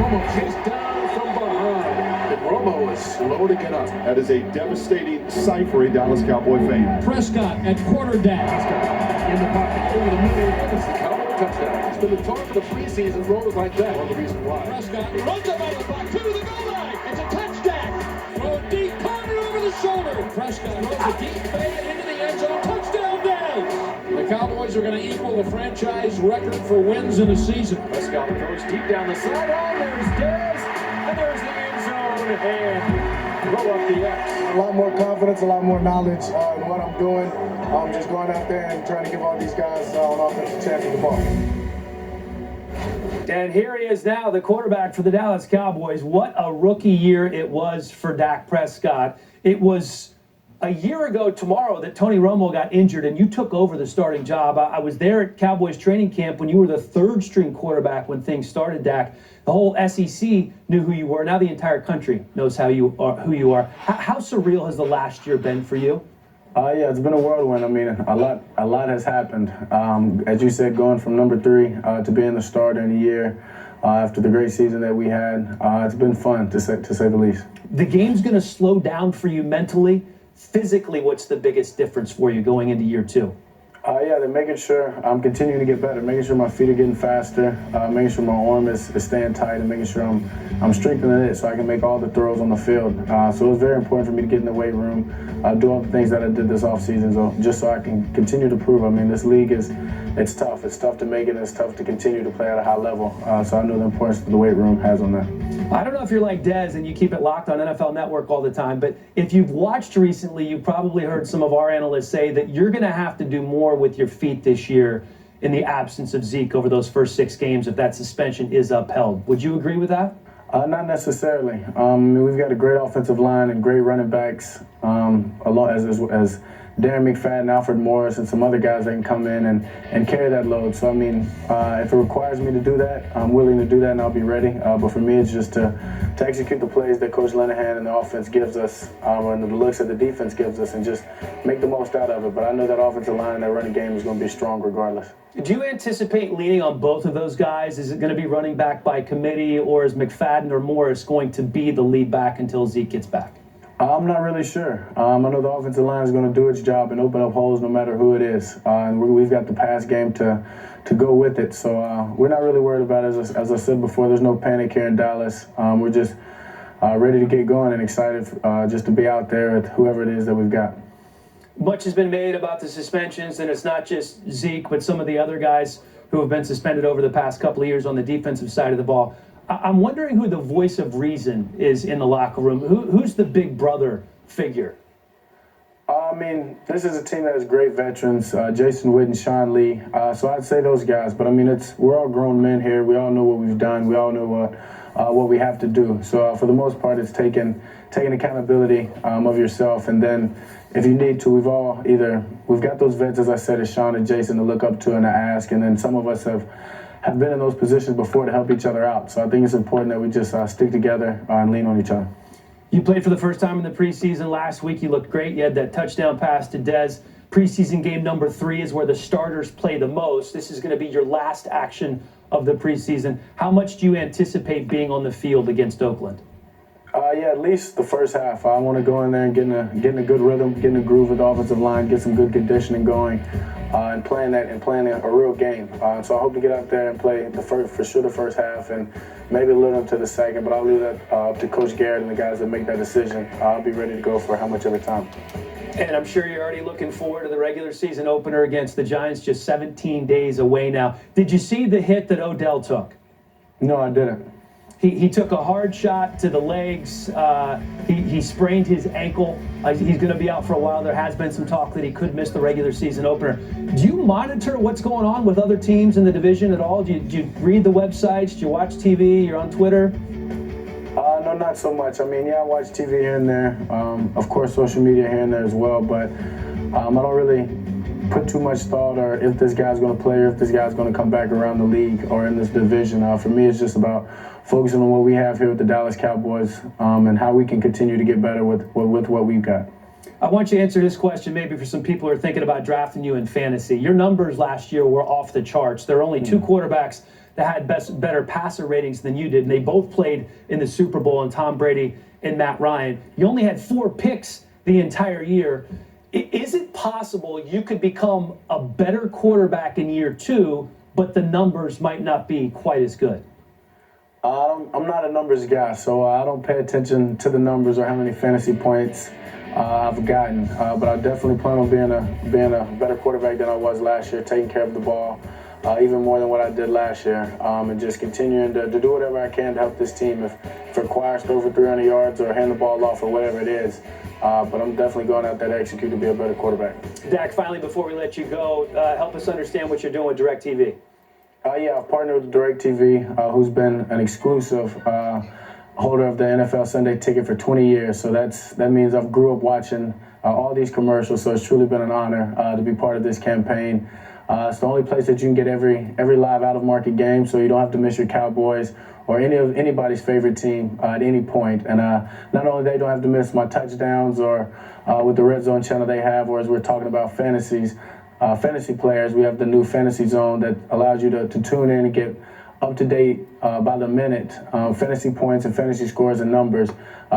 Romo chased down from behind. And Romo is slow to get up. That is a devastating sight for a Dallas Cowboy fan. Prescott at quarterback. Prescott in the pocket, over the middle. It's the Cowboy touchdown. It's been the talk of the preseason, rolls like that. One of the reasons why. Prescott runs up out of the block to the goal line. It's a touchdown. Throw a deep corner over the shoulder. Prescott throws a deep fade into the end zone. Touchdown Dallas. The Cowboys are going to equal the franchise record for wins in a season. Prescott throws deep down the sideline. There's Dez, and there's the end zone, and throw up the X. A lot more confidence, a lot more knowledge in what I'm doing. I'm just going out there and trying to give all these guys on offense a chance with the ball. And here he is now, the quarterback for the Dallas Cowboys. What a rookie year it was for Dak Prescott. It was a year ago tomorrow that Tony Romo got injured and you took over the starting job. I was there at Cowboys training camp when you were the third string quarterback when things started, Dak. The whole SEC knew who you were. Now the entire country knows who you are. How surreal has the last year been for you? Yeah, it's been a whirlwind. I mean, a lot has happened. As you said, going from number 3 to being the starter in a year after the great season that we had, it's been fun to say the least. The game's going to slow down for you mentally. Physically, what's the biggest difference for you going into year 2? Yeah, they're making sure I'm continuing to get better, making sure my feet are getting faster, making sure my arm is staying tight, and making sure I'm strengthening it so I can make all the throws on the field. So it was very important for me to get in the weight room, do all the things that I did this offseason, just so I can continue to prove. I mean, this league it's tough. It's tough to make it, and it's tough to continue to play at a high level. So I know the importance that the weight room has on that. I don't know if you're like Dez and you keep it locked on NFL Network all the time, but if you've watched recently, you've probably heard some of our analysts say that you're going to have to do more with your feet this year in the absence of Zeke over those first 6 games if that suspension is upheld. Would you agree with that? Not necessarily. We've got a great offensive line and great running backs, a lot as Darren McFadden, Alfred Morris, and some other guys that can come in and carry that load. So, I mean, if it requires me to do that, I'm willing to do that and I'll be ready. But for me, it's just to execute the plays that Coach Linehan and the offense gives us, and the looks that the defense gives us, and just make the most out of it. But I know that offensive line and that running game is going to be strong regardless. Do you anticipate leaning on both of those guys? Is it going to be running back by committee, or is McFadden or Morris going to be the lead back until Zeke gets back? I'm not really sure. I know the offensive line is going to do its job and open up holes no matter who it is. And we've got the pass game to go with it. So we're not really worried about it. As I said before, there's no panic here in Dallas. We're just ready to get going and excited just to be out there with whoever it is that we've got. Much has been made about the suspensions, and it's not just Zeke, but some of the other guys who have been suspended over the past couple of years on the defensive side of the ball. I'm wondering who the voice of reason is in the locker room. Who's the big brother figure? I mean, this is a team that has great veterans, Jason Witten, Sean Lee. So I'd say those guys. But, I mean, we're all grown men here. We all know what we've done. We all know what we have to do. So for the most part, it's taking accountability of yourself. And then if you need to, we've got those vets, as I said, as Sean and Jason to look up to and to ask. And then some of us have been in those positions before to help each other out. So I think it's important that we just stick together and lean on each other. You played for the first time in the preseason last week. You looked great. You had that touchdown pass to Dez. Preseason game number 3 is where the starters play the most. This is going to be your last action of the preseason. How much do you anticipate being on the field against Oakland? Yeah, at least the first half. I want to go in there and get in a good rhythm, get in a groove with the offensive line, get some good conditioning going, and playing a real game. So I hope to get out there and play the first half, and maybe a little into the second. But I'll leave that up to Coach Garrett and the guys that make that decision. I'll be ready to go for how much of the time. And I'm sure you're already looking forward to the regular season opener against the Giants, just 17 days away now. Did you see the hit that Odell took? No, I didn't. He took a hard shot to the legs. He sprained his ankle. He's going to be out for a while. There has been some talk that he could miss the regular season opener. Do you monitor what's going on with other teams in the division at all? Do you read the websites? Do you watch TV? You're on Twitter? No, not so much. I mean, yeah, I watch TV here and there. Of course, social media here and there as well. But I don't really put too much thought or if this guy's going to play or if this guy's going to come back around the league or in this division. For me, it's just about focusing on what we have here with the Dallas Cowboys and how we can continue to get better with what we've got. I want you to answer this question maybe for some people who are thinking about drafting you in fantasy. Your numbers last year were off the charts. There are only 2 quarterbacks that had better passer ratings than you did, and they both played in the Super Bowl, and Tom Brady and Matt Ryan. You only had 4 picks the entire year. Is it possible you could become a better quarterback in year 2, but the numbers might not be quite as good? I'm not a numbers guy, so I don't pay attention to the numbers or how many fantasy points I've gotten. But I definitely plan on being a better quarterback than I was last year, taking care of the ball even more than what I did last year, and just continuing to do whatever I can to help this team. If it requires to over 300 yards or hand the ball off or whatever it is. But I'm definitely going out there to execute to be a better quarterback. Dak, finally, before we let you go, help us understand what you're doing with DIRECTV. Yeah, I've partnered with DIRECTV, who's been an exclusive holder of the NFL Sunday Ticket for 20 years. So that means I've grew up watching all these commercials. So it's truly been an honor to be part of this campaign. It's the only place that you can get every live out-of-market game, so you don't have to miss your Cowboys or anybody's favorite team at any point. And not only they don't have to miss my touchdowns or with the Red Zone channel they have, or as we're talking about fantasy players, we have the new Fantasy Zone that allows you to tune in and get up-to-date by the minute fantasy points and fantasy scores and numbers.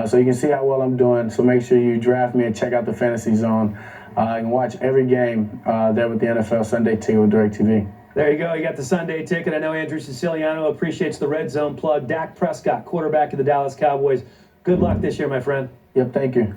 So you can see how well I'm doing. So make sure you draft me and check out the Fantasy Zone. And watch every game there with the NFL Sunday Ticket with DIRECTV. There you go. You got the Sunday Ticket. I know Andrew Siciliano appreciates the Red Zone plug. Dak Prescott, quarterback of the Dallas Cowboys. Good luck this year, my friend. Yep, thank you.